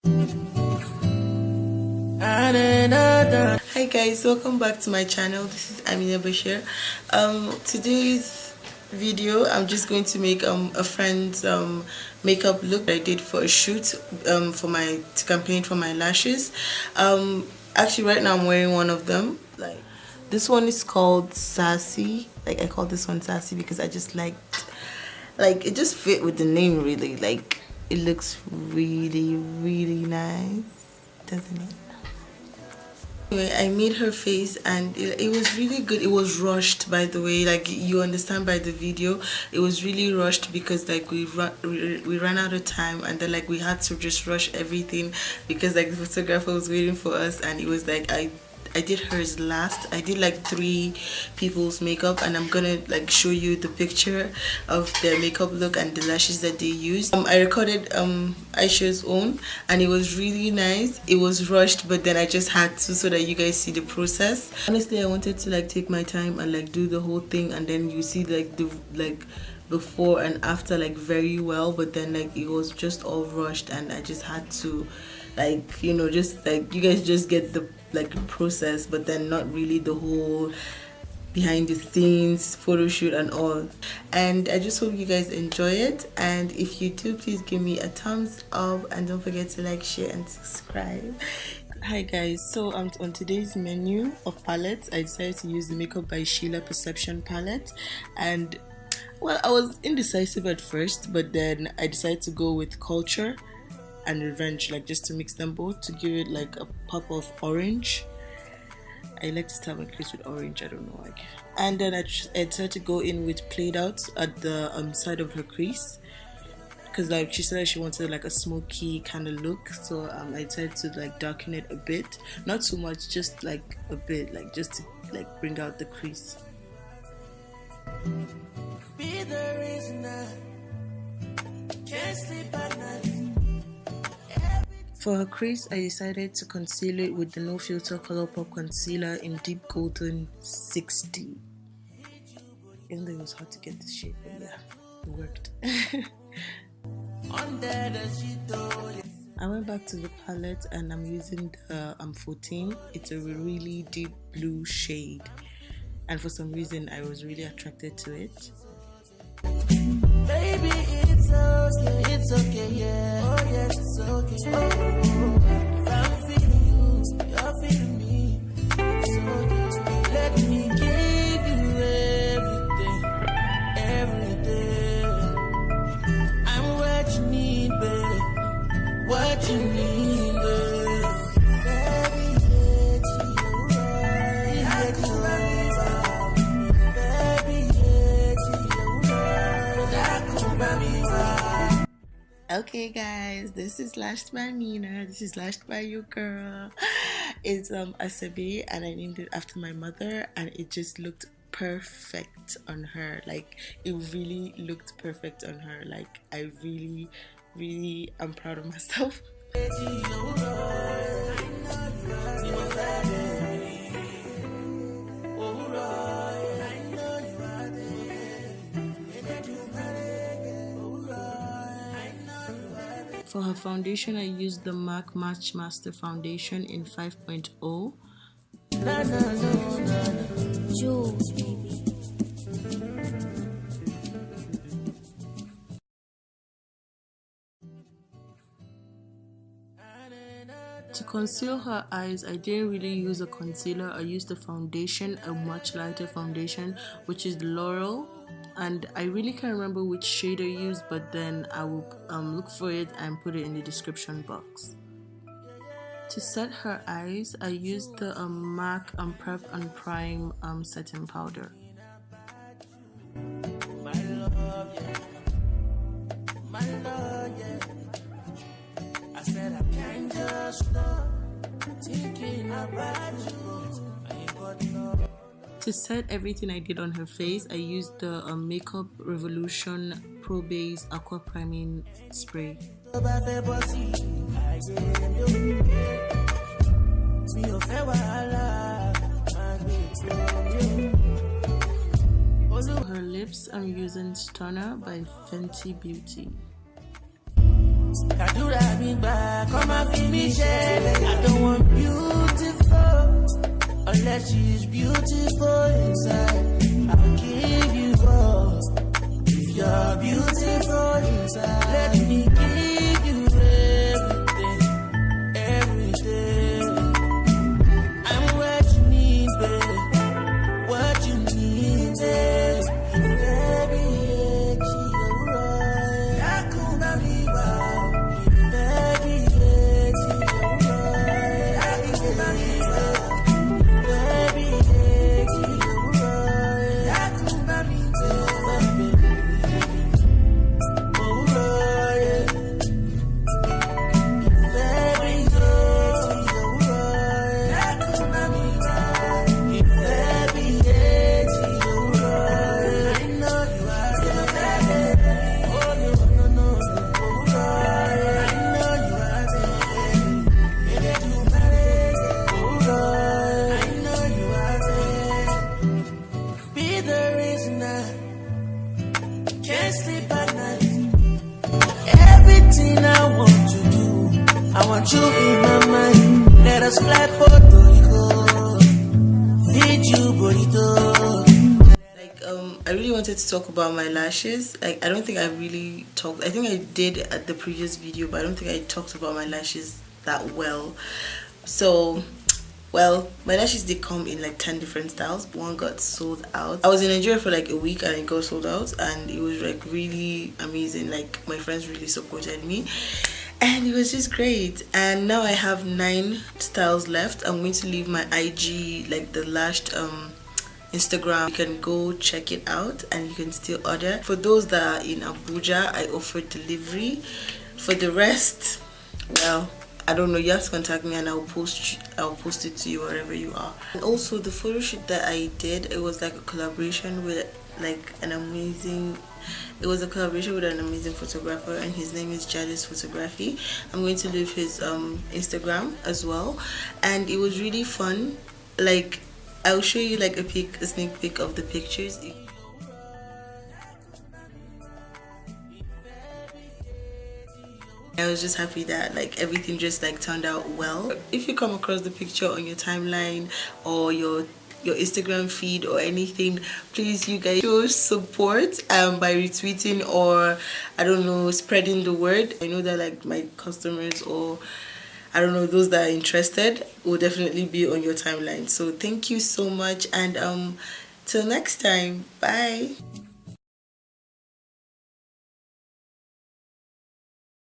Hi guys, welcome back to my channel. This is Amina Bashir. Today's video I'm just going to make a friend's makeup look I did for a shoot to campaign for my lashes. Actually right now I'm wearing one of them. Like this one is called Sassy. Like I call this one Sassy because I just liked, like, it just fit with the name really. Like it looks really nice, doesn't it? Anyway, I made her face and it was really good. It was rushed, by the way, like you understand by the video. It was really rushed because like we ran out of time, and then like we had to just rush everything because like the photographer was waiting for us, and it was like I did hers last. I did like 3 people's makeup, and I'm gonna like show you the picture of their makeup look and the lashes that they used. I recorded Aisha's own, and it was really nice. It was rushed, but then I just had to so that you guys see the process. Honestly, I wanted to like take my time and like do the whole thing, and then you see like the before and after like very well, but then like it was just all rushed, and I just had to like, you know, just like you guys just get the like process, but then not really the whole behind the scenes photo shoot and all. And I just hope you guys enjoy it, and if you do, please give me a thumbs up and don't forget to like, share and subscribe. Hi guys, so on today's menu of palettes, I decided to use the Makeup by Sheila Perception palette. And well, I was indecisive at first, but then I decided to go with Culture and Revenge, like just to mix them both to give it like a pop of orange. I like to start my crease with orange, I don't know why. And then I decided to go in with Played Out at the side of her crease, because like she said she wanted like a smoky kind of look, so I decided to like darken it a bit, not too much, just like a bit, like just to like bring out the crease. Be the reason I can't sleep at night. For her crease, I decided to conceal it with the No Filter Colourpop Concealer in Deep Golden 60. Even though it was hard to get this shade, but yeah, it worked. I went back to the palette and I'm using the 14. It's a really deep blue shade, and for some reason I was really attracted to it. Baby, it's okay, yeah. Oh yes, it's okay. If I'm feeling you, you're feeling me. It's okay. Let me give you everything, every day. I'm what you need, babe. What you need, babe. Baby, it's you, it's you. Okay guys, this is Lashed by Meena. This is Lashed by your girl. It's Asabi, and I named it after my mother, and it just looked perfect on her. Like it really looked perfect on her. Like I really am proud of myself. For her foundation, I used the MAC Match Master Foundation in 5.0. Jules, baby. To conceal her eyes, I didn't really use a concealer. I used a foundation, a much lighter foundation, which is Laurel. And I really can't remember which shade I used, but then I will look for it and put it in the description box. To set her eyes, I used the MAC Prep and Prime setting powder. My love, yeah. My love, yeah. I said I can't just stop thinking about you. I ain't got no. To set everything I did on her face, I used the Makeup Revolution Pro Base Aqua Priming Spray. For her lips, I'm using Stunner by Fenty Beauty. I don't want beautiful unless she's beautiful inside. I'll give you all if you're beautiful inside. Let me give you everything, everything. I'm what you need, babe. What you need, babe. Baby, I want you in my mind. Let us fly Puerto Rico. Feed you burrito. I really wanted to talk about my lashes. Like, I don't think I really talked. I think I did at the previous video, but I don't think I talked about my lashes that well. So, well, my lashes did come in like 10 different styles. One got sold out. I was in Nigeria for like a week and it got sold out, and it was like really amazing. Like, my friends really supported me. And it was just great. And now I have 9 styles left. I'm going to leave my IG, like the Lashed Instagram. You can go check it out and you can still order. For those that are in Abuja, I offer delivery. For the rest, well, I don't know, you have to contact me and I'll post it to you wherever you are. And also the photo shoot that I did, it was like a collaboration with it was a collaboration with an amazing photographer, and his name is Jadis Photography. I'm going to leave his Instagram as well, and it was really fun. Like, I'll show you like a sneak peek of the pictures. I was just happy that like everything just like turned out well. If you come across the picture on your timeline or your Instagram feed or anything, please, you guys show support by retweeting or, I don't know, spreading the word. I know that like my customers, or I don't know, those that are interested will definitely be on your timeline. So thank you so much, and till next time, bye.